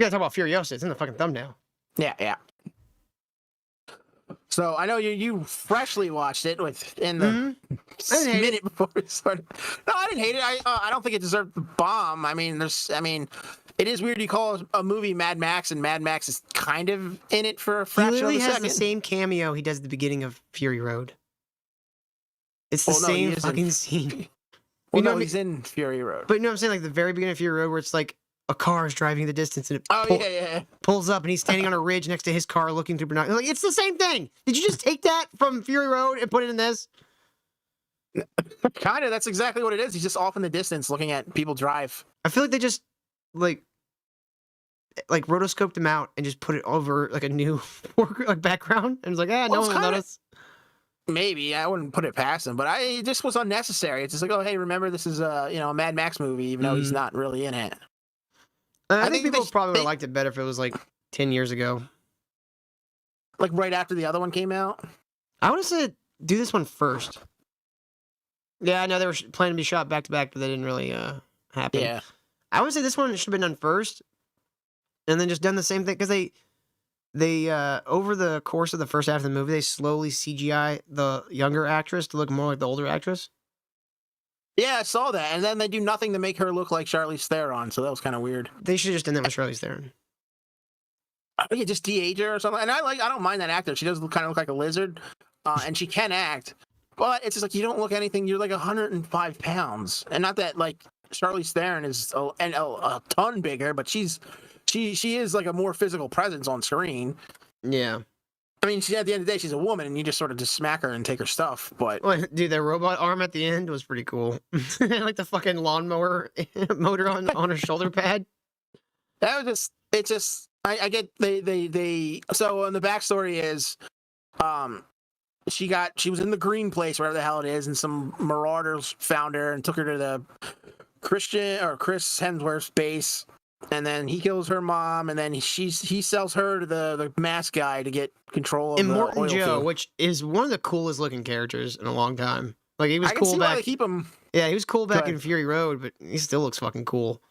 gotta talk about Furiosa. It's in the fucking thumbnail. Yeah. So I know you freshly watched it in the minute before it started. No, I didn't hate it. I don't think it deserved the bomb. I mean, it is weird you call a movie Mad Max, and Mad Max is kind of in it for a fraction of a second. He literally has the same cameo he does at the beginning of Fury Road. It's the same fucking scene. Well, no, he's in Fury Road. But you know what I'm saying? Like the very beginning of Fury Road where it's like a car is driving the distance and it pulls up and he's standing on a ridge next to his car looking through binoculars. Like, it's the same thing. Did you just take that from Fury Road and put it in this? Kind of. That's exactly what it is. He's just off in the distance looking at people drive. I feel like they just like rotoscoped him out and just put it over like a new background and it's like, no one will notice. Maybe I wouldn't put it past him, but it just was unnecessary. It's just like, oh hey, remember this is a Mad Max movie, even though he's not really in it. I think people probably would have liked it better if it was like 10 years ago. Like right after the other one came out? I would have said do this one first. Yeah, I know they were planning to be shot back to back, but that didn't really happen. Yeah. I would say this one should have been done first and then just done the same thing because they over the course of the first half of the movie, they slowly CGI the younger actress to look more like the older actress. Yeah, I saw that, and then they do nothing to make her look like Charlize Theron, so that was kind of weird. They should have just done that with Charlize Theron. Yeah, just de-age her or something. And I don't mind that actor. She does kind of look like a lizard, and she can act, but it's just like you don't look anything. You're like 105 pounds, and not that like Charlize Theron is a ton bigger, but she is like a more physical presence on screen. Yeah. I mean, at the end of the day, she's a woman, and you just sort of just smack her and take her stuff. But dude, their robot arm at the end was pretty cool. Like the fucking lawnmower motor on her shoulder pad. That was I get they. So the backstory is, she was in the green place, wherever the hell it is, and some marauders found her and took her to the Chris Hemsworth's base. And then he kills her mom, and then he sells her to the mask guy to get control of Immortan the oil Joe, field. which is one of the coolest looking characters in a long time. Like he was I can cool see back. Why they keep him. Yeah, he was cool back in Fury Road, but he still looks fucking cool.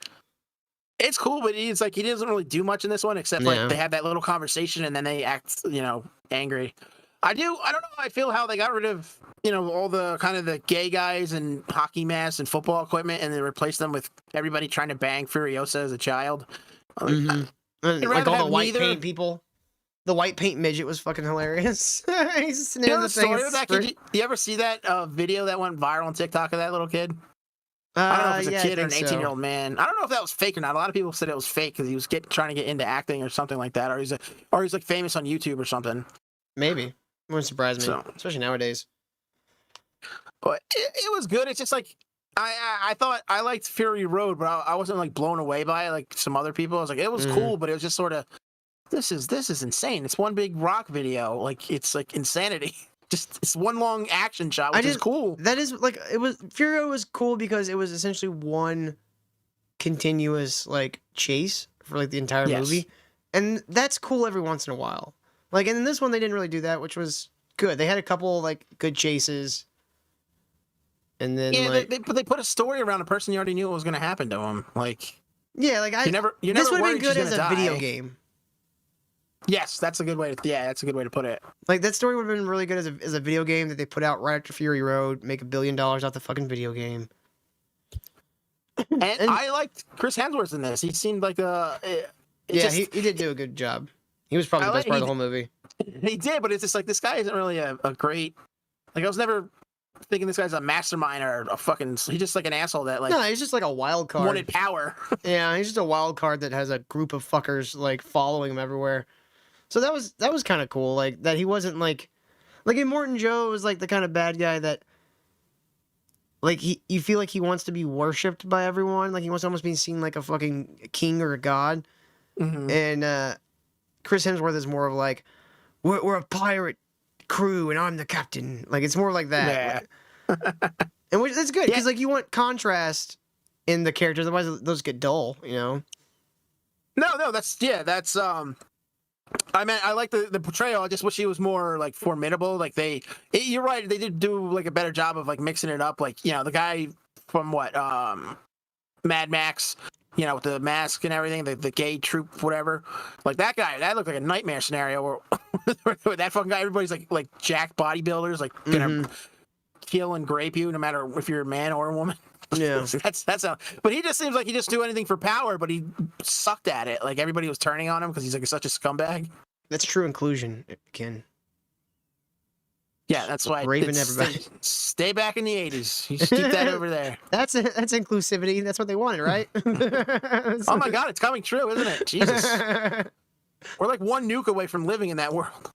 It's cool, but it's like he doesn't really do much in this one, except like they have that little conversation, and then they act, angry. I don't know. I feel how they got rid of, all the kind of the gay guys and hockey masks and football equipment, and they replaced them with everybody trying to bang Furiosa as a child. Like all the white paint people. The white paint midget was fucking hilarious. He's sitting in the story of that kid? You ever see that video that went viral on TikTok of that little kid? I don't know if it's a kid or an 18-year-old man. I don't know if that was fake or not. A lot of people said it was fake because he was trying to get into acting or something like that, or he's like famous on YouTube or something. Maybe. Wouldn't surprise me, especially nowadays. But it was good. It's just like I thought I liked Fury Road, but I wasn't like blown away by it like some other people. I was like, it was cool, but it was just sort of this is insane. It's one big rock video. Like it's like insanity. Just it's one long action shot, which is cool. That is like Fury Road was cool because it was essentially one continuous like chase for like the entire movie, and that's cool every once in a while. Like, and in this one they didn't really do that, which was good. They had a couple like good chases. And then, but they put a story around a person you already knew what was going to happen to him. Like, this would have been good as a video game. Yes, that's a good way to put it. Like that story would have been really good as a video game that they put out right after Fury Road, make $1 billion off the fucking video game. And I liked Chris Hemsworth in this. He seemed like he did do a good job. He was probably the best part of the whole movie. He did, but it's just like this guy isn't really a great. Like I was never thinking this guy's a mastermind or a fucking. He's just like an asshole that like. No, he's just like a wild card. Wanted power. Yeah, he's just a wild card that has a group of fuckers like following him everywhere. So that was kind of cool. Like that he wasn't like Immortan Joe was like the kind of bad guy that. Like you feel like he wants to be worshipped by everyone. Like he wants to almost be seen like a fucking king or a god. Mm-hmm. And Chris Hemsworth is more of like, we're a pirate crew and I'm the captain. Like it's more like that. Yeah. And which that's good because like you want contrast in the characters, otherwise those get dull. No, that's. I mean, I like the portrayal. I just wish he was more like formidable. Like you're right. They did do like a better job of like mixing it up. Like the guy from Mad Max you know, with the mask and everything, the gay troop, whatever. Like that guy, that looked like a nightmare scenario where that fucking guy, everybody's like jacked bodybuilders, like gonna kill and grape you no matter if you're a man or a woman. Yeah. that's how. But he just seems like he just do anything for power, but he sucked at it. Like everybody was turning on him because he's like such a scumbag. That's true inclusion, Ken. Yeah, that's why. Raven everybody. Stay back in the 80s. You just keep that over there. That's inclusivity. That's what they wanted, right? Oh my God, it's coming true, isn't it? Jesus. We're like one nuke away from living in that world.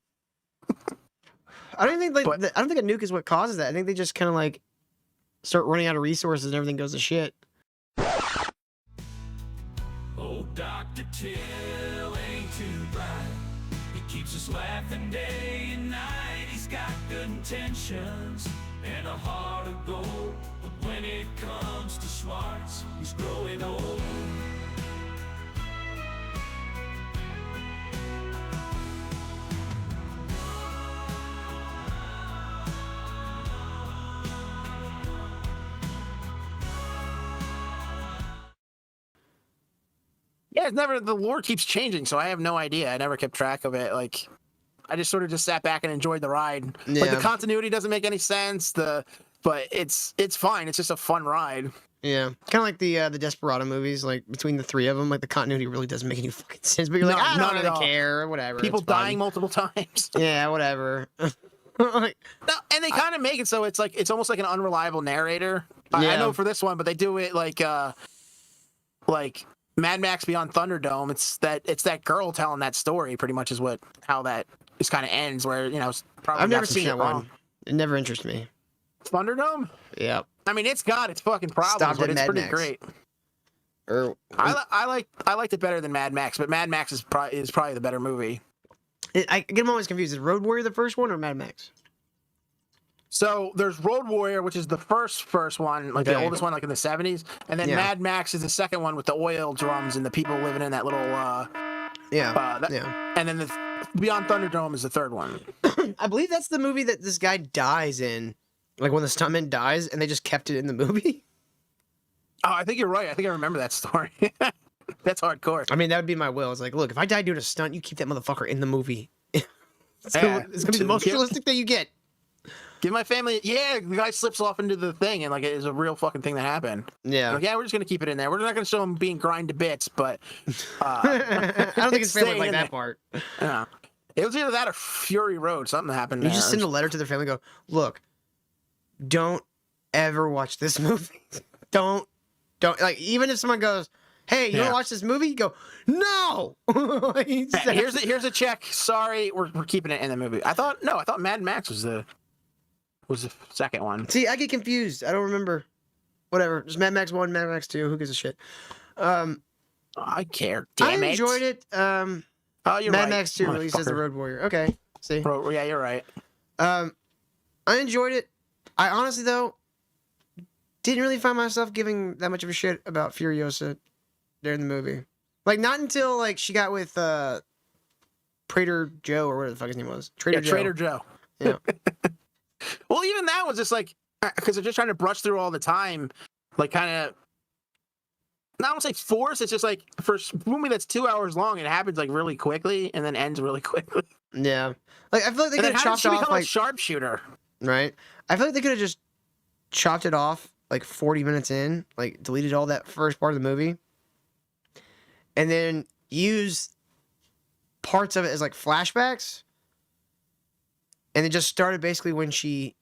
I don't think I don't think a nuke is what causes that. I think they just kind of like start running out of resources and everything goes to shit. Old Dr. Til ain't too bright. He keeps us laughing day and night. He's got good intentions and a heart of gold. But when it comes to smarts, he's growing old. Yeah, the lore keeps changing, so I have no idea. I never kept track of it. Like, I just sort of just sat back and enjoyed the ride. Yeah. Like the continuity doesn't make any sense. But it's fine. It's just a fun ride. Yeah, kind of like the Desperado movies. Like between the three of them, like the continuity really doesn't make any fucking sense. But you're like, I don't really care, or whatever. People dying multiple times. Yeah, whatever. Like, no, and they kind of make it so it's like it's almost like an unreliable narrator. Yeah. I know for this one, but they do it like Mad Max Beyond Thunderdome. It's that girl telling that story. Pretty much is how that just kind of ends. Where you know, probably I've never seen that wrong. one. It never interests me. Thunderdome. Yeah. I mean, it's got its fucking problems, Stopped but at it's Mad pretty Max. great. I liked it better than Mad Max, but Mad Max is probably the better movie. I get them always confused. Is Road Warrior the first one or Mad Max? So there's Road Warrior, which is the first one, like the Okay. oldest one, like in the 70s, and then Yeah. Mad Max is the second one with the oil drums and the people living in that little Yeah. yeah. And then the Beyond Thunderdome is the third one. I believe that's the movie that this guy dies in. Like when the stuntman dies and they just kept it in the movie. Oh, I think you're right. I think I remember that story. That's hardcore. I mean, that would be my will. It's like, look, if I die doing a stunt, you keep that motherfucker in the movie. It's gonna be the most realistic thing you get. Give my family. Yeah, the guy slips off into the thing, and like it is a real fucking thing that happened. Yeah. Like, yeah, we're just gonna keep it in there. We're not gonna show him being grind to bits, but I don't think his family would like that part. Yeah. It was either that or Fury Road. Something happened. You there. just send a letter to their family and go, look, don't ever watch this movie. Don't. Like, even if someone goes, hey, you want to watch this movie? You go, no! Here's a check. Sorry, we're keeping it in the movie. I thought Mad Max was the second one. See, I get confused. I don't remember. Whatever. Just Mad Max 1, Mad Max 2. Who gives a shit? I care. Damn I enjoyed it. Oh, you're Mad right. Max 2 released as the Road Warrior. Okay. See. Yeah, you're right. I enjoyed it. I honestly, though, didn't really find myself giving that much of a shit about Furiosa during the movie. Like, not until, like, she got with Prater Joe, or whatever the fuck his name was. Trader Joe. Yeah. Well, even that was just like, because they're just trying to brush through all the time, like kind of, I don't say force, it's just like, for a movie that's 2 hours long, it happens like really quickly and then ends really quickly. Yeah. Like, I feel like they could have chopped off, like, a sharpshooter? Right? I feel like they could have just chopped it off, like, 40 minutes in, like, deleted all that first part of the movie, and then used parts of it as, like, flashbacks, and it just started basically when she,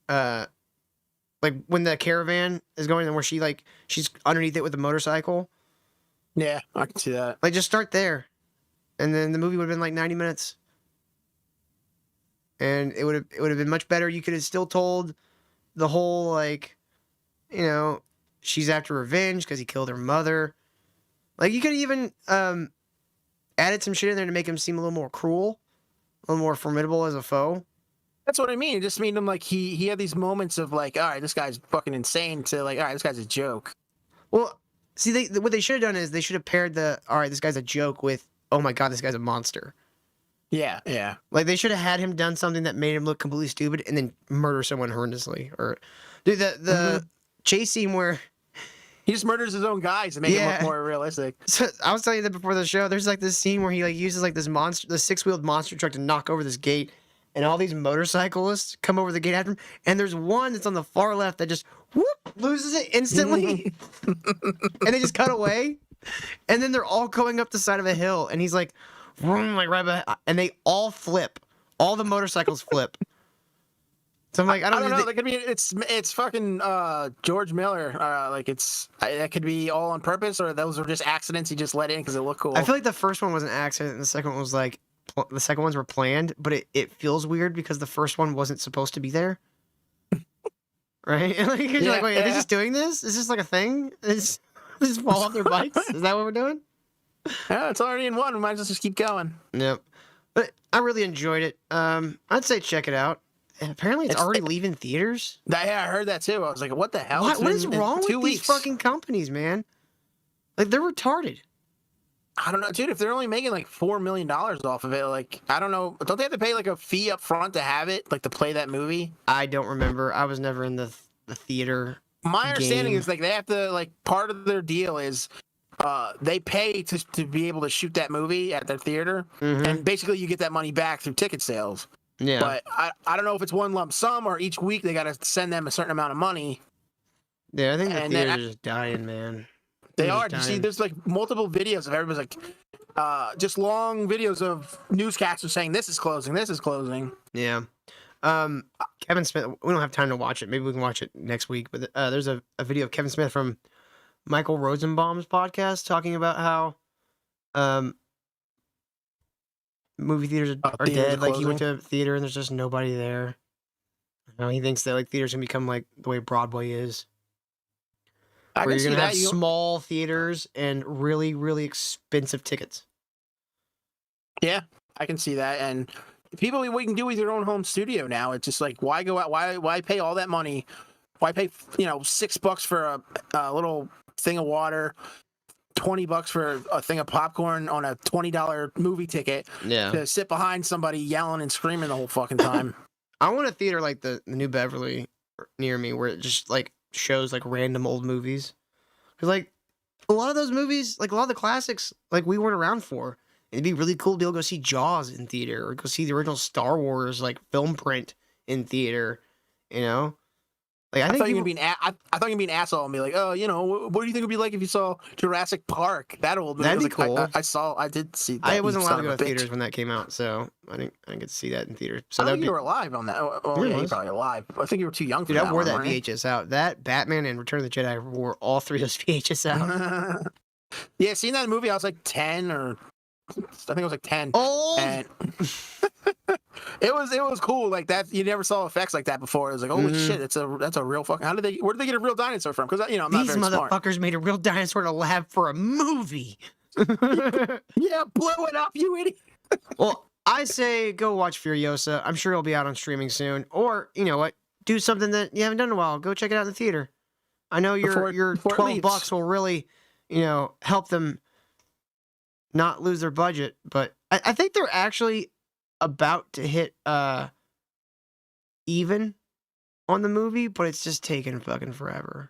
like, when the caravan is going and where she, like, she's underneath it with the motorcycle. Yeah, I can see that. Like, just start there. And then the movie would have been, like, 90 minutes. And it would have been much better. You could have still told the whole, like, you know, she's after revenge because he killed her mother. Like, you could have even added some shit in there to make him seem a little more cruel, a little more formidable as a foe. That's what I mean. It just made him like he had these moments of like, all right, this guy's fucking insane, to like, all right, this guy's a joke. Well, see, what they should have done is they should have paired all right, this guy's a joke with, oh my god, this guy's a monster. Yeah, yeah. Like, they should have had him done something that made him look completely stupid and then murder someone horrendously. Or, dude, the chase scene where He just murders his own guys to make it look more realistic. So I was telling you that before the show. There's like this scene where he like uses like this monster, the 6-wheeled monster truck to knock over this gate, and all these motorcyclists come over the gate after him. And there's one that's on the far left that just whoop loses it instantly, and they just cut away. And then they're all going up the side of a hill, and he's like, vroom, like right behind, and they all flip. All the motorcycles flip. So I'm like, I don't know. Like, I mean, it's fucking George Miller. Like that could be all on purpose, or those were just accidents he just let in because it looked cool. I feel like the first one was an accident, and the second one was like the second ones were planned, but it feels weird because the first one wasn't supposed to be there. Right? Like, you're like, wait, are they just doing this? Is this like a thing? They just fall off their bikes? Is that what we're doing? Yeah, it's already in one. We might as well just keep going. Yep. But I really enjoyed it. I'd say check it out. And apparently it's already leaving theaters. Yeah, I heard that too. I was like, what the hell? What is wrong with these fucking companies, man? Like, they're retarded. I don't know, dude. If they're only making like $4 million off of it, like, I don't know. Don't they have to pay like a fee up front to have it, like to play that movie? I don't remember. I was never in the theater. My understanding is like they have to, like, part of their deal is they pay to be able to shoot that movie at their theater, and basically you get that money back through ticket sales. Yeah. But I don't know if it's one lump sum or each week they got to send them a certain amount of money. Yeah, I think the theaters are just dying, man. They are. You see, there's like multiple videos of everybody's like, just long videos of newscasters saying this is closing, this is closing. Yeah. Kevin Smith, we don't have time to watch it. Maybe we can watch it next week. But there's a video of Kevin Smith from Michael Rosenbaum's podcast talking about how movie theaters are dead. Like, he went to a theater and there's just nobody there. You know, he thinks that like theaters can become like the way Broadway is. Where you're gonna have small theaters and really, really expensive tickets. Yeah, I can see that. And people, we can do with your own home studio now. It's just like, why go out? Why pay all that money? Why pay $6 for a little thing of water, $20 for a thing of popcorn on a $20 movie ticket? Yeah. To sit behind somebody yelling and screaming the whole fucking time. I want a theater like the New Beverly near me where it just like shows like random old movies. Because like a lot of those movies, like a lot of the classics, like we weren't around for. It'd be really cool to be able to go see Jaws in theater or go see the original Star Wars like film print in theater. You know, like I thought you were gonna be I thought you'd be an asshole and be like, oh, what do you think it'd be like if you saw Jurassic Park? That old movie. That'd be cool. I did see that. I wasn't allowed to go to theaters when that came out, so I didn't get to see that in theater. So I think you were alive on that. Oh, yeah, you were probably alive. I think you were too young for that. Dude, I wore that VHS out. That Batman and Return of the Jedi, I wore all three of those VHS out. Yeah, seeing that movie, I was like 10 or I think it was like 10. Oh. And it was cool like that. You never saw effects like that before. It was like, holy shit, that's a real fucking. Where did they get a real dinosaur from? Because I'm not these very motherfuckers smart. made a real dinosaur in a lab for a movie. Yeah, blow it up, you idiot. Well, I say go watch Furiosa. I'm sure it'll be out on streaming soon. Or you know what? Do something that you haven't done in a while. Go check it out in the theater. I know your $12 will really, help them not lose their budget, but I think they're actually about to hit even on the movie, but it's just taking fucking forever.